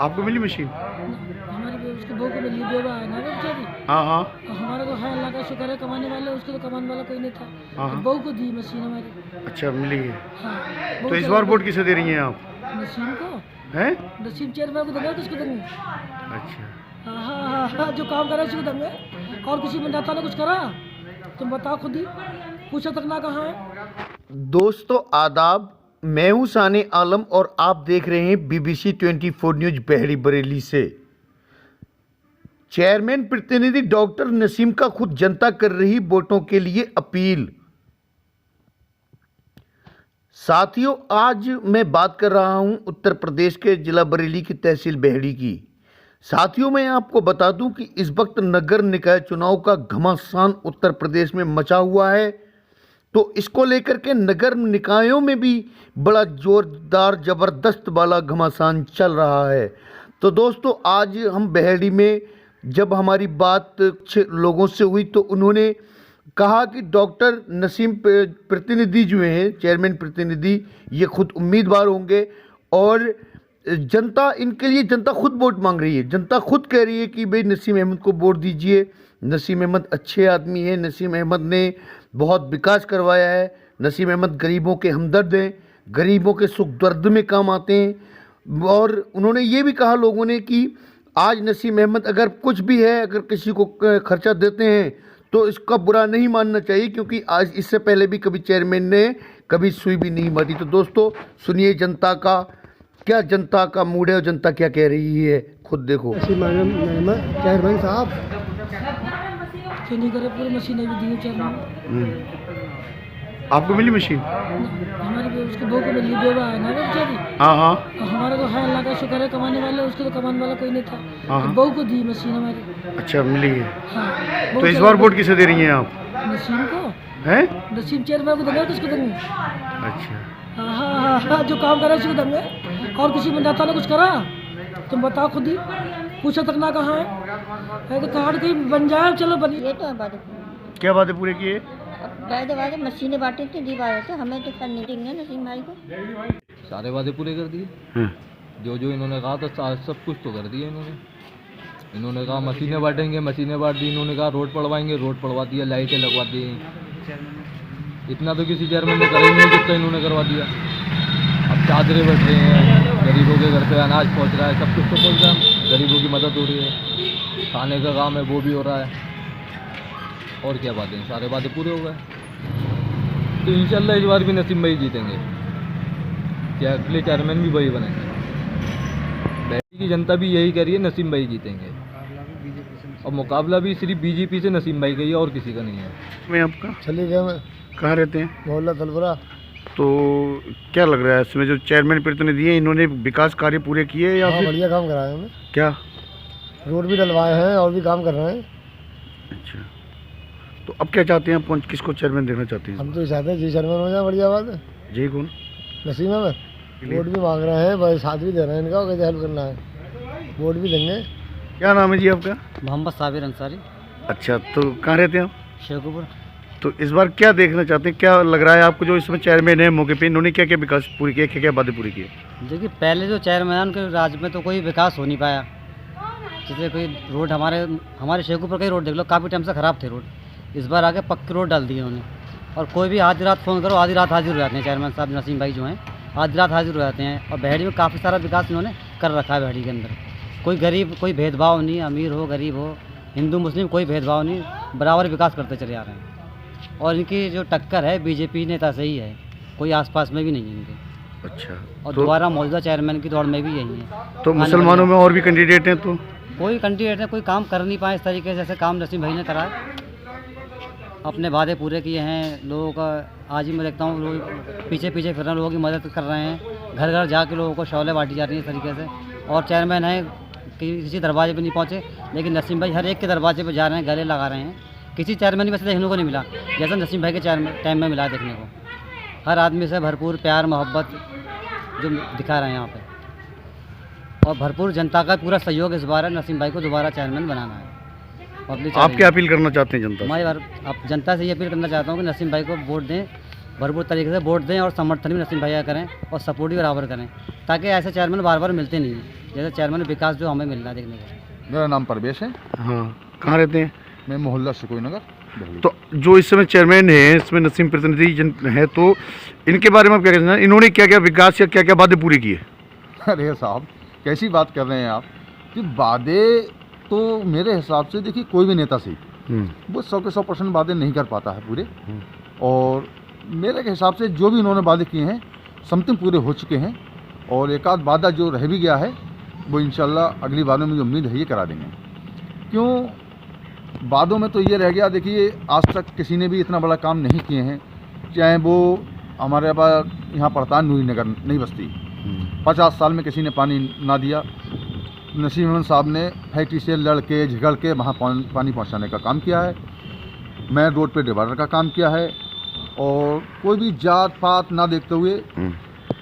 आपको Mealy machine? हमारी उसके बहू को मिली, बेवा है ना वो बेचारी। हाँ हाँ हमारा तो है, अल्लाह का शुक्र है, कमाने वाले, उसके तो कमाने वाला कोई नहीं था। हाँ। तो बहू को दी मशीन हमारी। अच्छा, मिली है। हाँ, तो इस बार वोट किसे दे रही हैं आप? नसीम को, हैं? नसीम चेयरमैन को देंगे, किसको देंगे? अच्छा, हाँ हाँ हाँ हाँ, जो काम करे उसको देंगे। और किसी नेता ने कुछ करा तुम बताओ खुद ही, पूछा तक ना कहाँ है। दोस्तों आदाब, मैं हूं साने आलम और आप देख रहे हैं BBC 24 न्यूज बहरी बरेली से। चेयरमैन प्रतिनिधि डॉक्टर नसीम का खुद जनता कर रही वोटों के लिए अपील। साथियों, आज मैं बात कर रहा हूं उत्तर प्रदेश के जिला बरेली की तहसील बहरी की। साथियों, मैं आपको बता दूं कि इस वक्त नगर निकाय चुनाव का घमासान उत्तर प्रदेश में मचा हुआ है। तो इसको लेकर के नगर निकायों में भी बड़ा जोरदार जबरदस्त वाला घमासान चल रहा है। तो दोस्तों, आज हम बहेड़ी में जब हमारी बात कुछ लोगों से हुई तो उन्होंने कहा कि डॉक्टर नसीम प्रतिनिधि जो हैं, चेयरमैन प्रतिनिधि, ये खुद उम्मीदवार होंगे और जनता, इनके लिए जनता खुद वोट मांग रही है। जनता खुद कह रही है कि भाई नसीम अहमद को वोट दीजिए। नसीम अहमद अच्छे आदमी हैं, नसीम अहमद ने बहुत विकास करवाया है, नसीम अहमद गरीबों के हमदर्द हैं, गरीबों के सुख दर्द में काम आते हैं। और उन्होंने ये भी कहा लोगों ने कि आज नसीम अहमद अगर कुछ भी है, अगर किसी को खर्चा देते हैं तो इसका बुरा नहीं मानना चाहिए, क्योंकि आज इससे पहले भी कभी चेयरमैन ने कभी सुई भी नहीं मारी। तो दोस्तों सुनिए जनता का क्या, जनता का मूड है और जनता क्या कह रही है, खुद देखो। चेयरमैन साहब क्यों नहीं करे, पूरी मशीनें भी दी चेयरमैन। आपको मिली मशीन? हमारी उसके बहू को मिली, बेवा है ना वो बेचारी। हाँ हाँ हमारा तो है, अल्लाह का शुक्र है, कमाने वाले, उसके तो कमाने वाला कोई नहीं था। हाँ। तो बहू को दी मशीन हमारी। अच्छा, मिली है। हाँ, तो इस बार वोट किसे दे रही हैं आप? नसीम को, हैं? नसीम चेयरमैन को देंगे, किसको देंगे? अच्छा, हाँ हाँ हाँ हाँ, जो काम करे उसको देंगे। और किसी नेता ने कुछ करा तुम बताओ खुद ही, पूछा तक ना कहाँ है। तो कार्ड कहीं बन जाए, चलो बन। ये तो बात क्या बातें पूरी की है? वादे मशीनें बांटी थी, दी वादे थे, हमें तो करनी देंगे नसीम भाई को। सारे वादे पूरे कर दिए। जो जो इन्होंने कहा था सब कुछ तो कर दिया इन्होंने। इन्होंने कहा मशीनें बांटेंगे, मशीनें बांट दी। इन्होंने कहा रोड पड़वाएंगे, रोड पड़वा दिया, लाइटें लगवा दी। इतना तो किसी चेयरमैन ने करा ही नहीं जितना इन्होंने करवा दिया। अब चादरें बढ़ रही हैं, गरीबों के घर पे अनाज पहुंच रहा है, सब कुछ तो पहुंच रहा है, गरीबों की मदद हो रही है, खाने का काम है वो भी हो रहा है। और क्या बातें, सारे बातें पूरे हो गए। तो इंशाल्लाह इस बार भी नसीम भाई जीतेंगे, क्या अगले चेयरमैन भी वही बनेंगे। बहरी की जनता भी यही कह रही है, नसीम भाई जीतेंगे। और मुकाबला भी सिर्फ बीजेपी से नसीम भाई का ही है और किसी का नहीं है। मैं आपका चले गए, मैं कहाँ रहते हैं? मोहल्ला तलवरा। तो क्या लग रहा है इसमें जो चेयरमैन प्रतिनिधि हैं, इन्होंने विकास कार्य पूरे किए या फिर बढ़िया काम कराया हमें, क्या? रोड भी डलवाए हैं और भी काम कर रहे हैं। अच्छा, तो अब क्या चाहते हैं आप, कौन किसको चेयरमैन देखना चाहते हैं? हम तो चाहते हैं जी चेयरमैन हो जाए, बढ़िया बात है। जी कौन? नसीम है, वोट भी मांग रहे हैं, भाई साथ भी दे रहे हैं इनका, कैसे हेल्प करना है, वोट भी देंगे। क्या नाम है जी आपका? मोहम्मद साबिर अंसारी, अच्छा, तो कहाँ रहते हैं आप? शेखुपुर। तो इस बार क्या देखना चाहते हैं, क्या लग रहा है आपको जो इसमें चेयरमैन है मौके पे, इन्होंने क्या क्या विकास पूरी किया, क्या क्या बातें पूरी की? देखिए, पहले जो चेयरमैन के राज में तो कोई विकास हो नहीं पाया। जैसे कोई रोड हमारे शेखुपुर का ही रोड देख लो, काफ़ी टाइम से ख़राब थे रोड। इस बार आके पक्के रोड डाल दिए उन्होंने। और कोई भी आधी रात फ़ोन करो, आधी रात हाजिर हो जाते हैं चेयरमैन साहब नसीम भाई जो हैं, आधी रात हाजिर हो जाते हैं। और बहरी में काफ़ी सारा विकास इन्होंने कर रखा है। बहरी के अंदर कोई गरीब, कोई भेदभाव नहीं, अमीर हो गरीब हो, हिंदू मुस्लिम कोई भेदभाव नहीं, बराबर विकास करते चले आ रहे हैं। और इनकी जो टक्कर है बीजेपी नेता से ही है, कोई आसपास में भी नहीं है इनके। अच्छा, और तो दोबारा मौजूदा चेयरमैन की दौड़ में भी यही है। तो मुसलमानों में और भी कैंडिडेट हैं, तो कोई कैंडिडेट है, कोई काम कर नहीं पाए इस तरीके से जैसे काम नसीम भाई ने करा है। अपने वादे पूरे किए हैं लोगों का। आज ही मैं देखता हूँ लोग पीछे पीछे फिर रहे हैं, लोगों की मदद कर रहे हैं, घर घर जाके लोगों को शौले बांटी जा रही है इस तरीके से। और चेयरमैन है किसी दरवाजे पे नहीं पहुँचे, लेकिन नसीम भाई हर एक के दरवाजे पे जा रहे हैं, गले लगा रहे हैं। किसी चेयरमैन में वैसे देखने को नहीं मिला जैसा नसीम भाई के टाइम में मिला देखने को। हर आदमी से भरपूर प्यार मोहब्बत जो दिखा रहे हैं यहाँ पे। और भरपूर जनता का पूरा सहयोग इस बार है, नसीम भाई को दोबारा चेयरमैन बनाना है। आप क्या अपील करना चाहते हैं जनता से? मैं अब जनता से ये अपील करना चाहता हूँ कि नसीम भाई को वोट दें, भरपूर तरीके से वोट दें और समर्थन भी नसीम भैया करें और सपोर्ट भी बराबर करें, ताकि ऐसे चेयरमैन बार बार मिलते नहीं हैं, जैसे चेयरमैन विकास जो हमें मिल रहा है देखने को। मेरा नाम परवेश है, हाँ, कहाँ रहते हैं? मैं मोहल्ला शिकोई नगर बहली। तो जो इस समय चेयरमैन है, इसमें नसीम प्रतिनिधि जन है, तो इनके बारे में आप क्या कहना चाहेंगे? इन्होंने क्या क्या विकास या क्या क्या वादे पूरे किए? अरे साहब, कैसी बात कर रहे हैं आप कि वादे तो मेरे हिसाब से देखिए कोई भी नेता से वो 100 के 100% वादे नहीं कर पाता है पूरे। और मेरे के हिसाब से जो भी इन्होंने वादे किए हैं समथिंग पूरे हो चुके हैं, और एक आध वादा जो रह भी गया है वो इंशाल्लाह अगली बार में मुझे उम्मीद है ये करा देंगे। क्यों वादों में तो ये रह गया, देखिए आज तक किसी ने भी इतना बड़ा काम नहीं किए हैं, चाहे वो हमारे पास यहाँ पड़ता है नूरी नगर नई बस्ती, 50 साल में किसी ने पानी ना दिया। नसीम अहमद साहब ने फैक्ट्री से लड़ के झगड़ के वहाँ पानी पहुँचाने का काम किया है। मैं रोड पे डिवाइडर का काम किया है, और कोई भी जात पात ना देखते हुए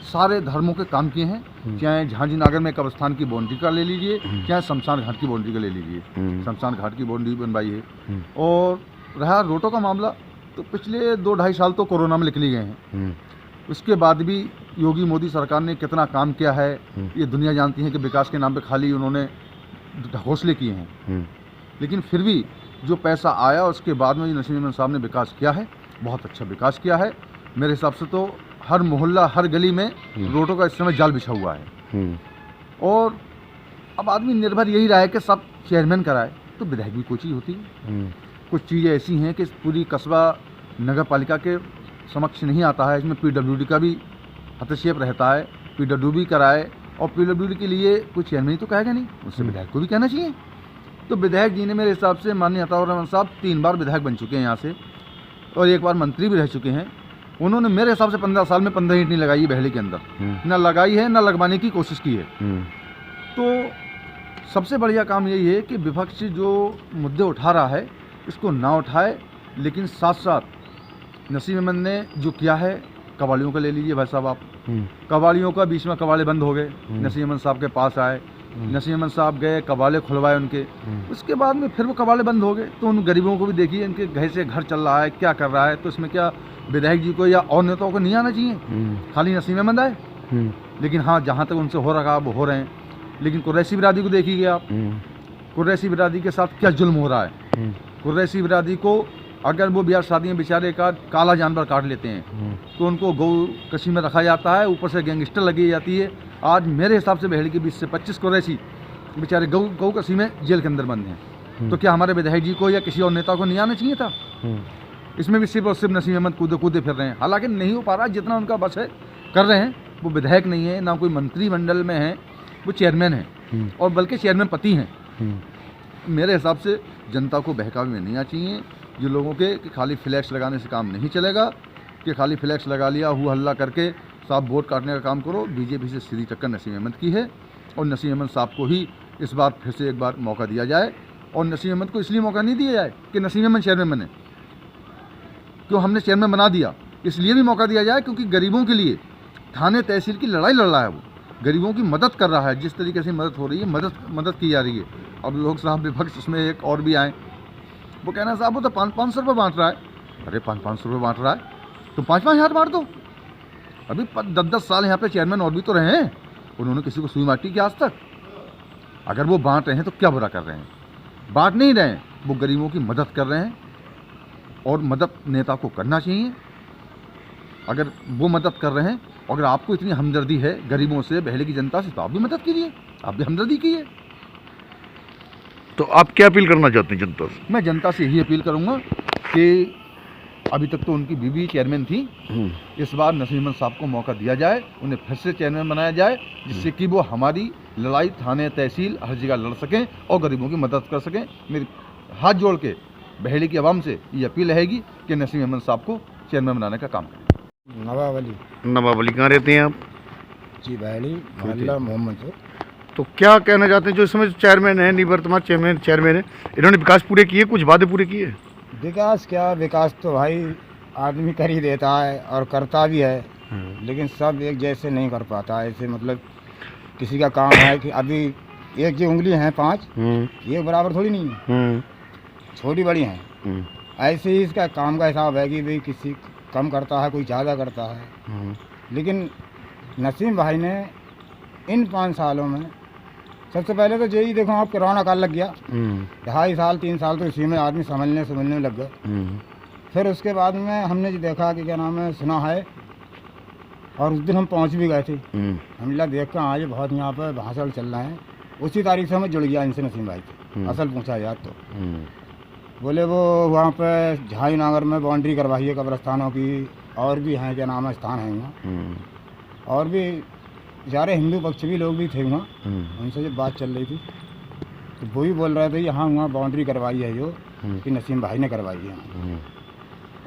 सारे धर्मों के काम किए हैं। चाहे झांझी नागर में कब्रस्तान की बाउंड्री का ले लीजिए, चाहे शमशान घाट की बाउंड्री का ले लीजिए, शमशान घाट की बाउंड्री बनवाई है। और रहा रोडों का मामला, तो पिछले 2-2.5 साल तो कोरोना में निकली गए हैं, उसके बाद भी योगी मोदी सरकार ने कितना काम किया है ये दुनिया जानती है कि विकास के नाम पे खाली उन्होंने घोषले किए हैं। लेकिन फिर भी जो पैसा आया उसके बाद में नसीम अहमद साहब ने विकास किया है, बहुत अच्छा विकास किया है। मेरे हिसाब से तो हर मोहल्ला हर गली में रोडों का इस समय जाल बिछा हुआ है। और अब आदमी निर्भर यही रहा है कि सब चेयरमैन कराए, तो विधायक भी कोई चीज़ होती है। कुछ चीज़ें ऐसी हैं कि पूरी कस्बा नगर पालिका के समक्ष नहीं आता है, इसमें PWD का भी हस्तक्षेप रहता है। PWD कराए, और PWD के लिए कोई चेयरमैन ही तो कहेगा नहीं, उससे विधायक को भी कहना चाहिए। तो विधायक जी ने मेरे हिसाब से माननीय अताउर रहमान साहब 3 बार विधायक बन चुके हैं यहाँ से, और 1 बार मंत्री भी रह चुके हैं। उन्होंने मेरे हिसाब से 15 साल में 15 ईंट नहीं लगाई है बहली के अंदर, ना लगाई है ना लगवाने की कोशिश की है। तो सबसे बढ़िया काम यही है कि विपक्ष जो मुद्दे उठा रहा है इसको ना उठाए, लेकिन साथ साथ नसीम अहमद ने जो किया है, कबाड़ियों का ले लीजिए भाई साहब आप, कबाड़ियों का बीच में कबाड़े बंद हो गए, नसीम अहमद साहब के पास आए, नसीम अहमद साहब गए, कबाड़े खुलवाए उनके, उसके बाद में फिर वो कबाड़े बंद हो गए। तो उन गरीबों को भी देखिए, इनके घर से घर चल रहा है, क्या कर रहा है। तो इसमें क्या विधायक जी को या और नेताओं को नहीं आना चाहिए, खाली नसीम अहमद आए? लेकिन हाँ, जहाँ तक उनसे हो रहा वो हो रहे हैं। लेकिन कुरैशी बिरादरी को देखिए आप, कुरैशी बिरादरी के साथ क्या जुल्म हो रहा है। कुरैशी बिरादरी को अगर वो ब्याह शादी में बेचारे का काला जानवर काट लेते हैं तो उनको गौ कशी में रखा जाता है, ऊपर से गैंगस्टर लगी जाती है। आज मेरे हिसाब से बहली के 20 से 25 कुरैशी बेचारे गौ कशी में जेल के अंदर बंद हैं। तो क्या हमारे विधायक जी को या किसी और नेता को नहीं आना चाहिए था? इसमें भी सिर्फ और सिर्फ नसीम अहमद कूदे फिर रहे हैं। हालांकि नहीं हो पा रहा, जितना उनका बस है कर रहे हैं। वो विधायक नहीं है, ना कोई मंत्रिमंडल में है, वो चेयरमैन है, और बल्कि चेयरमैन पति हैं। मेरे हिसाब से जनता को बहकावे में नहीं आना चाहिए ये लोगों के, कि खाली फ्लैक्स लगाने से काम नहीं चलेगा, कि खाली फ्लैक्स लगा लिया हु हल्ला करके साहब वोट काटने का काम करो। बीजेपी से सीधी टक्कर नसीम अहमद की है, और नसीम अहमद साहब को ही इस बार फिर से एक बार मौका दिया जाए। और नसीम अहमद को इसलिए मौका नहीं दिया जाए कि नसीम अहमद चेयरमैन बने, क्यों हमने चेयरमैन बना दिया, इसलिए भी मौका दिया जाए क्योंकि गरीबों के लिए थाने तहसील की लड़ाई लड़ रहा है, वो गरीबों की मदद कर रहा है। जिस तरीके से मदद हो रही है, मदद की जा रही है। अब लोग साहब विपक्ष उसमें एक और भी आए, वो कहना साहब वो तो 500 रुपये बांट रहा है। अरे 500 रुपये बांट रहा है तो 5-5 हज़ार बांट दो। अभी 10-10 साल यहाँ पे चेयरमैन और भी तो रहे हैं, उन्होंने किसी को सुई माटी की आज तक? अगर वो बांट रहे हैं तो क्या बुरा कर रहे हैं? बांट नहीं रहे हैं, वो गरीबों की मदद कर रहे हैं, और मदद नेता को करना चाहिए। अगर वो मदद कर रहे हैं, अगर आपको इतनी हमदर्दी है गरीबों से, बहले की जनता से, तो आप भी मदद कीजिए, आप भी हमदर्दी कीजिए। तो आप क्या अपील करना चाहते हैं जनता से? मैं जनता से यही अपील करूंगा कि अभी तक तो उनकी बीवी चेयरमैन थी, इस बार नसीम अहमद साहब को मौका दिया जाए, उन्हें फिर से चेयरमैन बनाया जाए, जिससे कि वो हमारी लड़ाई थाने तहसील हर जगह लड़ सकें और गरीबों की मदद कर सकें। मेरी हाथ जोड़ के बहेली की आवाम से ये अपील रहेगी कि नसीम अहमद साहब को चेयरमैन बनाने का काम करें। नवाब अली कहाँ रहते हैं आप? जी बहली मोहल्ला मोहम्मदपुर। तो क्या कहना चाहते हैं जो इस समय चेयरमैन है, निवर्तमान चेयरमैन है, इन्होंने विकास पूरे किए, कुछ वादे पूरे किए? विकास क्या, विकास तो भाई आदमी कर ही देता है और करता भी है, लेकिन सब एक जैसे नहीं कर पाता। ऐसे मतलब किसी का काम है कि अभी एक जो उंगली हैं 5, ये बराबर थोड़ी नहीं है, छोटी बड़ी हैं। ऐसे ही इसका काम का हिसाब है कि भाई किसी कम करता है, कोई ज़्यादा करता है। लेकिन नसीम भाई ने इन 5 सालों में सबसे पहले तो यही देखो आप कोरोना काल लग गया, 2.5 साल 3 साल तो इसी में आदमी समझने लग गए। फिर उसके बाद में हमने जो देखा कि क्या नाम है, सुना है, और उस दिन हम पहुंच भी गए थे। हमला देख कर आज बहुत यहाँ पर भाषण चल रहे हैं। उसी तारीख से हमें जुड़ गया इनसे नसीम भाई से। असल पूछा जाए तो बोले वो वहाँ पे झाई नगर में बाउंड्री करवाई है कब्रस्तानों की, और भी हैं क्या नाम है स्थान है वहाँ, और भी सारे हिंदू पक्ष भी लोग भी थे वहाँ। उनसे जब बात चल रही थी तो वो ही बोल रहे थे यहाँ वहाँ बाउंड्री करवाई है जो कि नसीम भाई ने करवाई है।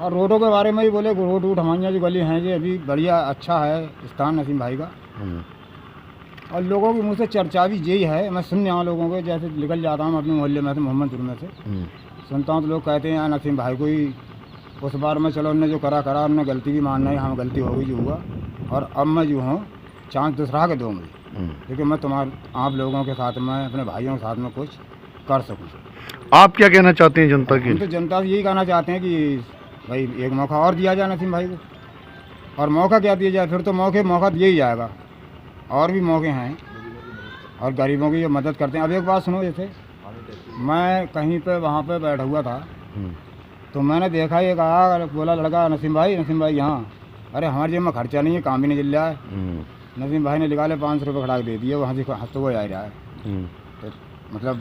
और रोडों के बारे में ही बोले, रोड वोड हमारे यहाँ जो गली हैं जी अभी बढ़िया अच्छा है स्थान नसीम भाई का। और लोगों के मुँह से चर्चा भी यही है, मैं सुनने आया लोगों को, जैसे निकल जाता हूँ अपने मोहल्ले में से, मोहम्मदपुर में से सुनता हूँ तो लोग कहते हैं यार नसीम भाई को ही उस बार में चलो उनने जो करा उनने गलती भी मानना है, हाँ गलती हो गई जो हुआ, और अब मैं जो हूँ चांस दूसरा के दूँगी, क्योंकि मैं आप लोगों के साथ में अपने भाइयों के साथ में कुछ कर सकूँ। आप क्या कहना चाहते हैं जनता के? हम तो जनता से यही कहना चाहते हैं कि भाई एक मौका और दिया जाए नसीम भाई को, और मौका क्या दिया जाए, फिर तो मौका दिया ही जाएगा, और भी मौके हैं, और गरीबों की जो मदद करते हैं। अब एक बात सुनो, जैसे मैं कहीं पे वहाँ पे बैठा हुआ था तो मैंने देखा, ये कहा, बोला लड़का नसीम भाई यहाँ, अरे हमारे जेब में खर्चा नहीं है, काम भी नहीं चल रहा है। नसीम भाई ने निकाले 500 रुपये खड़ा दे दिए, वहाँ से हंसते हुए आ रहा है। तो मतलब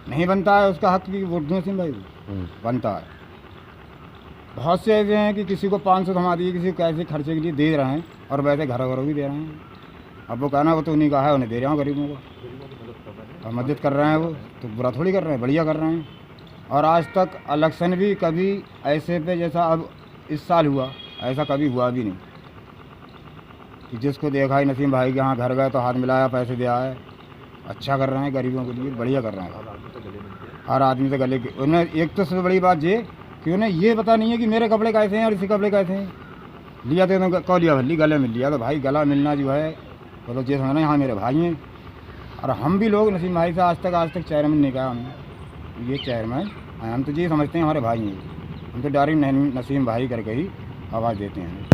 नहीं बनता है उसका हक की वोट दूँ नसीम भाई को, बनता है। बहुत से ऐसे हैं कि किसी को 500 थमा दिए, किसी को कैसे खर्चे के लिए दे रहे हैं, और वैसे घरों भी दे रहे हैं। अब वो कहना वो तो उन्हीं का है, उन्हें दे रहे हैं गरीबों को, और मदद कर रहे हैं, वो तो बुरा थोड़ी कर रहे हैं, बढ़िया कर रहे हैं। और आज तक इलेक्शन भी कभी ऐसे पे जैसा अब इस साल हुआ, ऐसा कभी हुआ भी नहीं कि जिसको देखा ही नसीम भाई के यहाँ घर गए तो हाथ मिलाया, पैसे दिया है। अच्छा कर रहे हैं गरीबों के लिए, बढ़िया कर रहे हैं। हर आदमी से गले के उन्हें, एक तो सबसे बड़ी बात ये कि उन्हें ये पता नहीं है कि मेरे कपड़े कैसे हैं और इसी कपड़े कैसे हैं। लिया तो कौ लिया भल्ली, गले मिल लिया, तो भाई गला मिलना जो है तो लोग ये समझना यहाँ मेरे भाई हैं। और हम भी लोग नसीम भाई से आज तक चेयरमैन नहीं कहा हमने, ये चेयरमैन हम तो ये समझते हैं हमारे भाई हैं। हम तो डायरेक्ट नसीम भाई करके ही आवाज़ देते हैं।